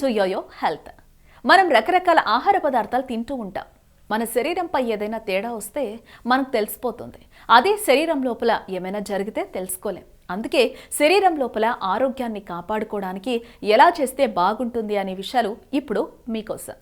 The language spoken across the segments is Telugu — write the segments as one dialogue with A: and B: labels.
A: To yo-yo health. మనం రకరకాల ఆహార పదార్థాలు తింటూ ఉంటాం. మన శరీరంపై ఏదైనా తేడా వస్తే మనకు తెలిసిపోతుంది. అదే శరీరం లోపల ఏమైనా జరిగితే తెలుసుకోలేం. అందుకే శరీరం లోపల ఆరోగ్యాన్ని కాపాడుకోవడానికి ఎలా చేస్తే బాగుంటుంది అనే విషయాలు ఇప్పుడు మీకోసం.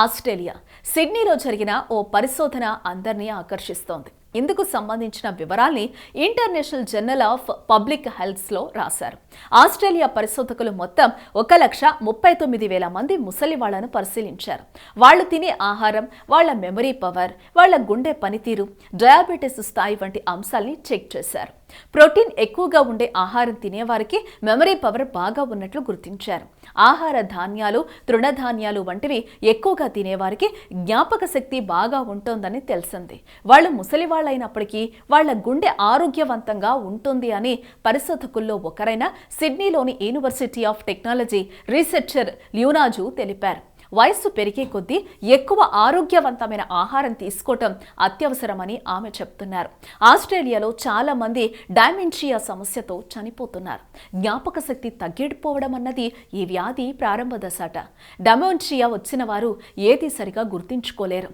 A: ఆస్ట్రేలియా సిడ్నీలో జరిగిన ఓ పరిశోధన అందరినీ ఆకర్షిస్తోంది. ఇందుకు సంబంధించిన వివరాల్ని ఇంటర్నేషనల్ జర్నల్ ఆఫ్ పబ్లిక్ హెల్త్లో రాశారు. ఆస్ట్రేలియా పరిశోధకులు మొత్తం 1,39,000 మంది ముసలి వాళ్లను పరిశీలించారు. వాళ్ళు తినే ఆహారం, వాళ్ల మెమరీ పవర్, వాళ్ల గుండె పనితీరు, డయాబెటీస్ స్థాయి వంటి అంశాల్ని చెక్ చేశారు. ప్రోటీన్ ఎక్కువగా ఉండే ఆహారం తినేవారికి మెమరీ పవర్ బాగా ఉన్నట్లు గుర్తించారు. ఆహార ధాన్యాలు, తృణధాన్యాలు వంటివి ఎక్కువగా తినేవారికి జ్ఞాపక శక్తి బాగా ఉంటోందని తెలిసింది. వాళ్ళు ముసలివాళ్లైనప్పటికీ వాళ్ల గుండె ఆరోగ్యవంతంగా ఉంటుంది అని పరిశోధకుల్లో ఒకరైన సిడ్నీలోని యూనివర్సిటీ ఆఫ్ టెక్నాలజీ రీసెర్చర్ ల్యూనాజు తెలిపారు. వయస్సు పెరిగే కొద్దీ ఎక్కువ ఆరోగ్యవంతమైన ఆహారం తీసుకోవటం అత్యవసరమని ఆమె చెప్తున్నారు. ఆస్ట్రేలియాలో చాలా మంది డైమెన్షియా సమస్యతో చనిపోతున్నారు. జ్ఞాపక శక్తి తగ్గిపోవడం అన్నది ఈ వ్యాధి ప్రారంభ దశట. డైమెన్షియా వచ్చిన వారు ఏది సరిగా గుర్తించుకోలేరు,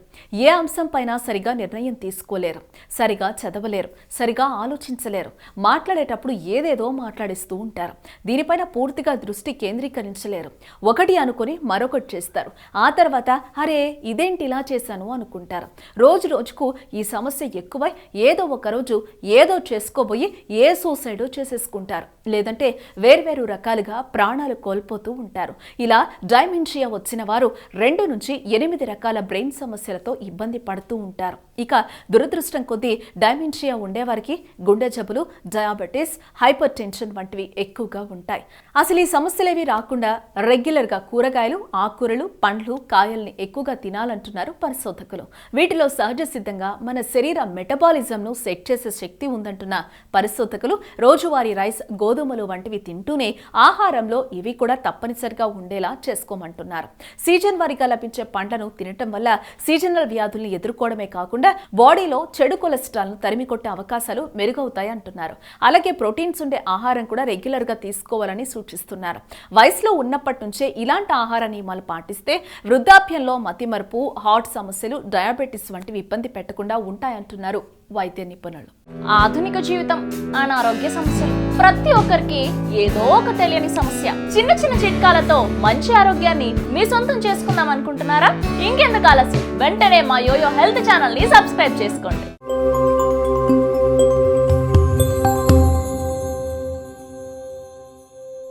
A: ఏ అంశంపైనా సరిగా నిర్ణయం తీసుకోలేరు, సరిగా చదవలేరు, సరిగా ఆలోచించలేరు, మాట్లాడేటప్పుడు ఏదేదో మాట్లాడిస్తూ ఉంటారు. దీనిపైన పూర్తిగా దృష్టి కేంద్రీకరించలేరు. ఒకటి అనుకుని మరొకటి చేస్తారు. ఆ తర్వాత అరే ఇదేంటి ఇలా చేశాను అనుకుంటారు. రోజు రోజుకు ఈ సమస్య ఎక్కువై ఏదో ఒక రోజు ఏదో చేసుకోబోయి ఏ సూసైడో చేసేసుకుంటారు, లేదంటే వేర్వేరు రకాలుగా ప్రాణాలు కోల్పోతూ ఉంటారు. ఇలా డైమెన్షియా వచ్చిన వారు 2 నుంచి 8 రకాల బ్రెయిన్ సమస్యలతో ఇబ్బంది పడుతూ ఉంటారు. ఇక దురదృష్టం కొద్దీ డైమెన్షియా ఉండేవారికి గుండె జబ్బులు, డయాబెటీస్, హైపర్ టెన్షన్ వంటివి ఎక్కువగా ఉంటాయి. అసలు ఈ సమస్యలేవి రాకుండా రెగ్యులర్గా కూరగాయలు, ఆకుకూరలు, పండ్లు, కాయల్ని ఎక్కువగా తినాలంటున్నారు పరిశోధకులు. వీటిలో సహజ సిద్ధంగా మన శరీర మెటబాలిజంను సెట్ చేసే శక్తి ఉందంటున్న పరిశోధకులు రోజువారీ రైస్, గోధుమలు వంటివి తింటూనే ఆహారంలో ఇవి కూడా తప్పనిసరిగా ఉండేలా చేసుకోమంటున్నారు. సీజన్ వారీగా లభించే పంటను తినటం వల్ల సీజనల్ వ్యాధుల్ని ఎదుర్కోవడమే కాకుండా బాడీలో చెడు కొలెస్ట్రాల్ను తరిమికొట్టే అవకాశాలు మెరుగవుతాయి అంటున్నారు. అలాగే ప్రోటీన్స్ ఉండే ఆహారం కూడా రెగ్యులర్గా తీసుకోవాలని సూచిస్తున్నారు. వయసులో ఉన్నప్పటి నుంచే ఇలాంటి ఆహార నియమాలు పాటిస్తే వృద్ధాప్యంలో మతిమరుపు, హార్ట్ సమస్యలు, డయాబెటీస్ వంటివి ఇబ్బంది పెట్టకుండా ఉంటాయంటున్నారు వైద్య నిపుణులు.
B: ఆధునిక జీవితం, అనారోగ్య సమస్యలు, ప్రతి ఒక్కరికి ఏదో ఒక తెలియని సమస్య. చిన్న చిన్న చిట్కాలతో మంచి ఆరోగ్యాన్ని మీ సొంతం చేసుకుందాం అనుకుంటున్నారా? ఇంకెందుకు ఆలస్యం, వెంటనే మా యోయో హెల్త్ ఛానల్ ని సబ్స్క్రైబ్ చేసుకోండి.